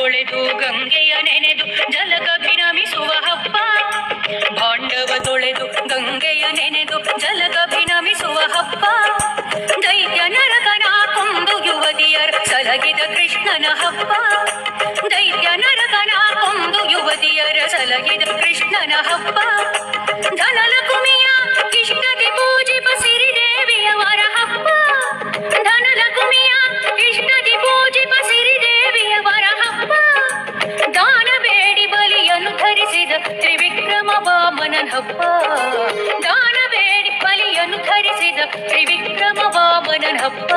ತೊಳೆದು ಗಂಗೆಯ ನೆನೆದು ಜಲಗಭಿನಮಿಸುವ ಹಬ್ಬ. ಭಾಂಡವ ತೊಳೆದು ಗಂಗೆಯ ನೆನೆದು ಜಲಗಭಿನಮಿಸುವ ಹಬ್ಬ. ದೈತ್ಯ ನರಕನ ಕೊಂದು ಯುವತಿಯರ ಸಲಗಿದ ಕೃಷ್ಣನ ಹಬ್ಬ. ದೈತ್ಯ ನರಕನ ಕೊಂದು ಯುವತಿಯರ ಸಲಗಿದ ಕೃಷ್ಣನ ಹಬ್ಬ. ಧನಲಕುಮಿಯ ಇಷ್ಟತೆ ಪೂಜಿಪ ಸಿರಿದೇವಿಯವರ ಹಬ್ಬ. ಧನಲಕುಮಿಯ ಇಷ್ಟತೆ ಪೂಜಿಪ ಸಿರಿದೇವಿಯವರ ಹಬ್ಬ. ದಾನ ಬೇಡಿ ಬಲಿಯನ್ನು ಧರಿಸಿದ ತ್ರಿವಿಕ್ರಮ ವಾಮನನ ಹಬ್ಬ. ದಾನ ಬೇಡಿ ಬಲಿಯನ್ನು ಧರಿಸಿದ ತ್ರಿವಿಕ್ರಮ ವಾಮನನ ಹಬ್ಬ.